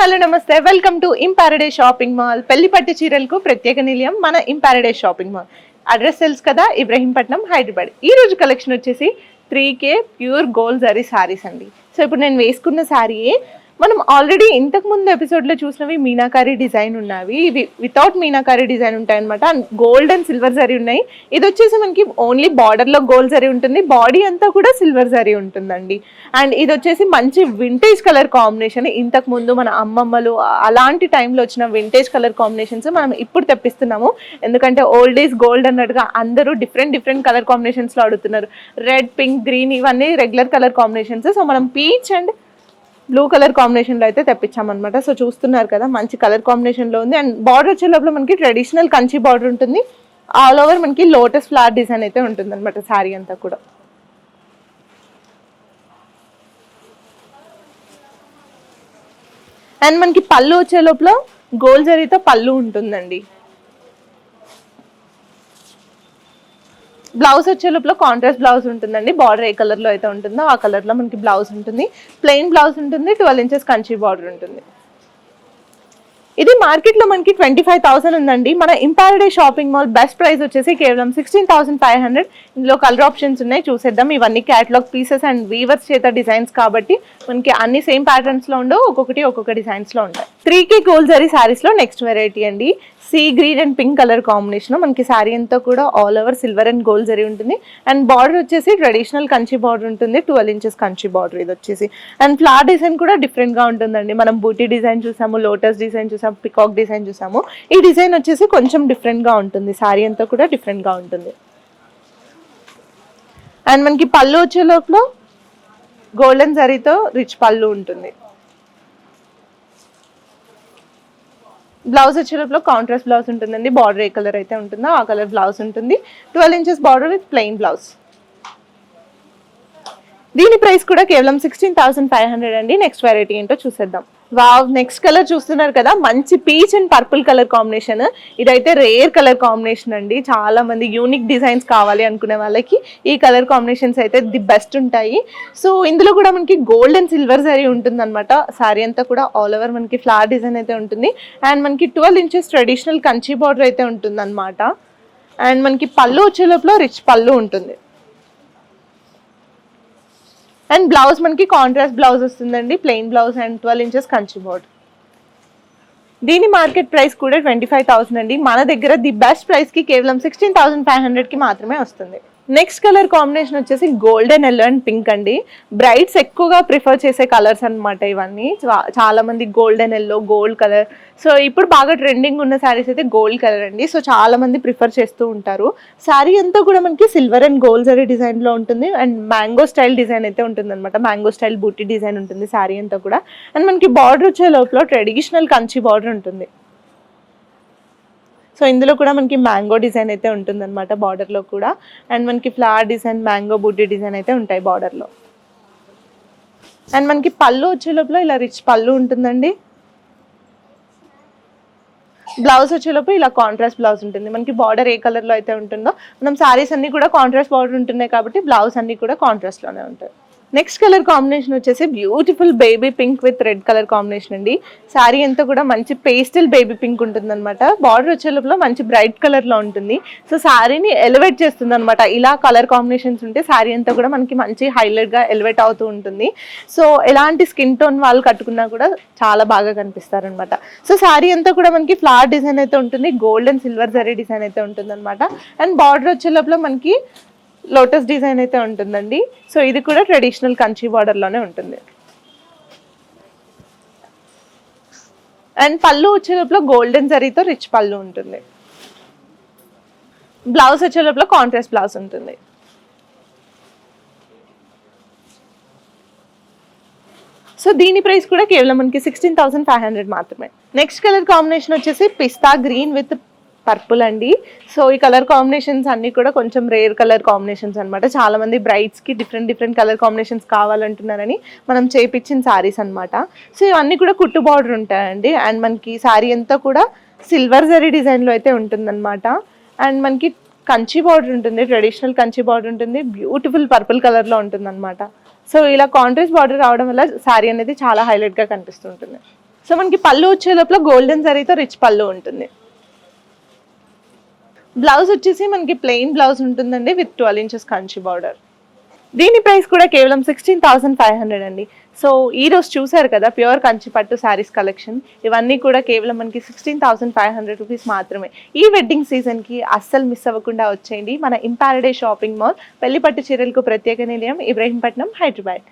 Hello నమస్తే, welcome to ఇంపారడైజ్ shopping mall. పెళ్లి పట్టు చీరలకు ప్రత్యేక నిలయం మన ఇంపారడైజ్ షాపింగ్ మాల్. అడ్రస్ తెలుసు కదా, ఇబ్రహీంపట్నం, హైదరాబాద్. ఈ రోజు కలెక్షన్ వచ్చేసి 3K pure gold zari saris అండి. సో ఇప్పుడు నేను వేసుకున్న సారీయే మనం ఆల్రెడీ ఇంతకు ముందు ఎపిసోడ్లో చూసినవి మీనాకారీ డిజైన్ ఉన్నవి, ఇవి వితౌట్ మీనాకారీ డిజైన్ ఉంటాయి అనమాట. గోల్డ్ అండ్ సిల్వర్ జరీ ఉన్నాయి. ఇది వచ్చేసి మనకి ఓన్లీ బార్డర్లో గోల్డ్ జరీ ఉంటుంది, బాడీ అంతా కూడా సిల్వర్ జరీ ఉంటుందండి. అండ్ ఇది వచ్చేసి మంచి వింటేజ్ కలర్ కాంబినేషన్. ఇంతకు ముందు మన అమ్మమ్మలు అలాంటి టైంలో వచ్చిన వింటేజ్ కలర్ కాంబినేషన్స్ మనం ఇప్పుడు తెప్పిస్తున్నాము. ఎందుకంటే ఓల్డ్ ఈజ్ గోల్డ్ అన్నట్టుగా అందరూ డిఫరెంట్ కలర్ కాంబినేషన్స్లో అడుగుతున్నారు. రెడ్, పింక్, గ్రీన్ ఇవన్నీ రెగ్యులర్ కలర్ కాంబినేషన్స్. సో మనం పీచ్ అండ్ బ్లూ కలర్ కాంబినేషన్లో అయితే తెప్పించామన్నమాట. సో చూస్తున్నారు కదా, మంచి కలర్ కాంబినేషన్లో ఉంది. అండ్ బార్డర్ వచ్చే లోపల మనకి ట్రెడిషనల్ కంచి బార్డర్ ఉంటుంది. ఆల్ ఓవర్ మనకి లోటస్ ఫ్లవర్ డిజైన్ అయితే ఉంటుంది అనమాట శారీ అంతా కూడా. అండ్ మనకి పళ్ళు వచ్చే లోపల గోల్డ్ జరీతో పళ్ళు ఉంటుందండి. బ్లౌజ్ వచ్చే లోపల కాంట్రాస్ట్ బ్లౌజ్ ఉంటుందండి. బార్డర్ ఏ కలర్లో అయితే ఉంటుందో ఆ కలర్లో మనకి బ్లౌజ్ ఉంటుంది. ప్లెయిన్ బ్లౌజ్ ఉంటుంది, 12 ఇంచెస్ కంచి బార్డర్ ఉంటుంది. ఇది మార్కెట్లో మనకి 25,000 ఉందండి. మన ఇంపారడైజ్ షాపింగ్ మాల్ బెస్ట్ ప్రైస్ వచ్చేసి కేవలం 16,500. ఇందులో కలర్ ఆప్షన్స్ ఉన్నాయి, చూసేద్దాం. ఇవన్నీ క్యాటలాగ్ పీసెస్ అండ్ వీవర్స్ చేత డిజైన్స్ కాబట్టి మనకి అన్ని సేమ్ ప్యాటర్న్స్లో ఉండవు, ఒక్కొక్క డిజైన్స్లో ఉంటాయి. 3K గోల్డ్ జరీ శారీస్లో నెక్స్ట్ వెరైటీ అండి. Sea green and pink colour combination. మనకి శారీ అంతా కూడా all over silver and gold zari ఉంటుంది. అండ్ బార్డర్ వచ్చేసి ట్రెడిషనల్ కంచి బార్డర్ ఉంటుంది, 12 ఇంచెస్ కంచి బార్డర్ ఇది వచ్చేసి. అండ్ ఫ్లవర్ డిజైన్ కూడా డిఫరెంట్గా ఉంటుందండి. మనం బూటీ డిజైన్ చూసాము, లోటస్ డిజైన్ చూసాము, పికాక్ డిజైన్ చూసాము. ఈ డిజైన్ వచ్చేసి కొంచెం డిఫరెంట్గా ఉంటుంది. శారీ అంతా కూడా డిఫరెంట్గా ఉంటుంది. అండ్ మనకి పళ్ళు వచ్చే లోపల గోల్డెన్ జరీతో రిచ్ పళ్ళు ఉంటుంది. బ్లౌజ్ వచ్చే లోపల కాంట్రాస్ట్ బ్లౌజ్ ఉంటుందండి. బార్డర్ ఏ కలర్ అయితే ఉంటుందో ఆ కలర్ బ్లౌజ్ ఉంటుంది. 12 inches border with plain blouse. దీని ప్రైస్ కూడా కేవలం 16,500 అండి. నెక్స్ట్ వెరైటీ ఏంటో చూసేద్దాం. వావ్, నెక్స్ట్ కలర్ చూస్తున్నారు కదా, మంచి peach and purple colour combination. ఇదైతే రేర్ కలర్ కాంబినేషన్ అండి. చాలా మంది యూనిక్ డిజైన్స్ కావాలి అనుకునే వాళ్ళకి ఈ కలర్ కాంబినేషన్స్ అయితే ది బెస్ట్ ఉంటాయి. సో ఇందులో కూడా మనకి గోల్డ్ అండ్ సిల్వర్ జరీ ఉంటుంది అనమాట. శారీ అంతా కూడా ఆల్ ఓవర్ మనకి ఫ్లవర్ డిజైన్ అయితే ఉంటుంది. అండ్ మనకి 12 ఇంచెస్ ట్రెడిషనల్ కంచి బార్డర్ అయితే ఉంటుంది అనమాట. అండ్ మనకి పళ్ళు వచ్చే లోపల రిచ్ పళ్ళు ఉంటుంది. అండ్ బ్లౌజ్ మనకి కాంట్రాస్ట్ బ్లౌజ్ వస్తుందండి, plain blouse and 12 inches Kanchi border. దీని మార్కెట్ ప్రైస్ కూడా 25,000 అండి. మన దగ్గర ది బెస్ట్ ప్రైస్కి కేవలం 16,500కి మాత్రమే వస్తుంది. నెక్స్ట్ కలర్ కాంబినేషన్ వచ్చేసి గోల్డెన్ ఎల్లో అండ్ పింక్ అండి. బ్రైడ్స్ ఎక్కువగా ప్రిఫర్ చేసే కలర్స్ అనమాట ఇవన్నీ. చాలా మంది golden yellow, gold colour. So ఇప్పుడు బాగా ట్రెండింగ్ ఉన్న శారీస్ అయితే గోల్డ్ కలర్ అండి. సో చాలా మంది ప్రిఫర్ చేస్తూ ఉంటారు. శారీ అంతా కూడా మనకి సిల్వర్ అండ్ గోల్డ్ జరీ డిజైన్లో ఉంటుంది. అండ్ మ్యాంగో స్టైల్ డిజైన్ అయితే ఉంటుంది అనమాట. మ్యాంగో స్టైల్ బూటీ డిజైన్ ఉంటుంది శారీ అంతా కూడా. అండ్ మనకి బార్డర్ వచ్చే లోపల ట్రెడిషనల్ కంచి బార్డర్ ఉంటుంది. సో ఇందులో కూడా మనకి మ్యాంగో డిజైన్ అయితే ఉంటుంది అనమాట బార్డర్లో కూడా. అండ్ మనకి ఫ్లవర్ డిజైన్, మ్యాంగో బూటీ డిజైన్ అయితే ఉంటాయి బార్డర్లో. అండ్ మనకి పళ్ళు వచ్చే లోపల ఇలా రిచ్ పళ్ళు ఉంటుందండి. బ్లౌజ్ వచ్చేలోపు ఇలా కాంట్రాస్ట్ బ్లౌజ్ ఉంటుంది. మనకి బార్డర్ ఏ కలర్లో అయితే ఉంటుందో, మనం శారీస్ అన్నీ కూడా కాంట్రాస్ట్ బార్డర్ ఉంటున్నాయి కాబట్టి బ్లౌజ్ అన్నీ కూడా కాంట్రాస్ట్లోనే ఉంటాయి. నెక్స్ట్ కలర్ కాంబినేషన్ వచ్చేసి beautiful baby pink with red colour combination అండి. శారీ అంతా కూడా మంచి పేస్టల్ బేబీ పింక్ ఉంటుంది అనమాట. బార్డర్ వచ్చే లోపల మంచి బ్రైట్ కలర్లో ఉంటుంది. సో శారీని ఎలివేట్ చేస్తుంది అనమాట. ఇలా కలర్ కాంబినేషన్స్ ఉంటే శారీ అంతా కూడా మనకి మంచి హైలైట్గా ఎలివేట్ అవుతూ ఉంటుంది. సో ఎలాంటి స్కిన్ టోన్ వాళ్ళు కట్టుకున్నా కూడా చాలా బాగా కనిపిస్తారనమాట. సో శారీ అంతా కూడా మనకి ఫ్లవర్ డిజైన్ అయితే ఉంటుంది, gold and silver zari design అయితే ఉంటుంది అనమాట. అండ్ బార్డర్ వచ్చే లోపల మనకి లోటస్ డిజైన్ అయితే ఉంటుందండి. సో ఇది కూడా ట్రెడిషనల్ కంచి బార్డర్లోనే ఉంటుంది. అండ్ పళ్ళు వచ్చే లోపల గోల్డెన్ జరీతో రిచ్ పళ్ళు ఉంటుంది. బ్లౌజ్ వచ్చే లోపల కాంట్రాస్ట్ బ్లౌజ్ ఉంటుంది. సో దీని ప్రైస్ కూడా కేవలం మనకి 16,500 మాత్రమే. నెక్స్ట్ కలర్ కాంబినేషన్ వచ్చేసి పిస్తా గ్రీన్ విత్ పర్పుల్ అండి. సో ఈ కలర్ కాంబినేషన్స్ అన్నీ కూడా కొంచెం రేర్ కలర్ కాంబినేషన్స్ అనమాట. చాలా మంది బ్రైడ్స్కి డిఫరెంట్ కలర్ కాంబినేషన్స్ కావాలంటున్నారని మనం చేపించిన శారీస్ అనమాట. సో ఇవన్నీ కూడా కుట్టు బార్డర్ ఉంటాయండి. అండ్ మనకి శారీ అంతా కూడా సిల్వర్ జరీ డిజైన్లో అయితే ఉంటుందన్నమాట. అండ్ మనకి కంచి బార్డర్ ఉంటుంది, ట్రెడిషనల్ కంచి బార్డర్ ఉంటుంది, బ్యూటిఫుల్ పర్పుల్ కలర్లో ఉంటుంది అనమాట. సో ఇలా కాంట్రాస్ట్ బార్డర్ రావడం వల్ల శారీ అనేది చాలా హైలైట్గా కనిపిస్తుంటుంది. సో మనకి పళ్ళు వచ్చే లోపల గోల్డెన్ జరీతో రిచ్ పళ్ళు ఉంటుంది. బ్లౌజ్ వచ్చేసి మనకి ప్లెయిన్ బ్లౌజ్ ఉంటుందండి విత్ 12 ఇంచెస్ కంచి బార్డర్. దీని ప్రైస్ కూడా కేవలం 16,500 అండి. సో ఈ రోజు చూసారు కదా ప్యూర్ కంచి పట్టు శారీస్ కలెక్షన్. ఇవన్నీ కూడా కేవలం మనకి 16,500 రూపీస్ మాత్రమే. ఈ వెడ్డింగ్ సీజన్కి అస్సలు మిస్ అవ్వకుండా వచ్చేయండి మన ఇంపారడే షాపింగ్ మాల్, పెళ్లి పట్టు చీరలకు ప్రత్యేక నిలయం, ఇబ్రహీంపట్నం, హైదరాబాద్.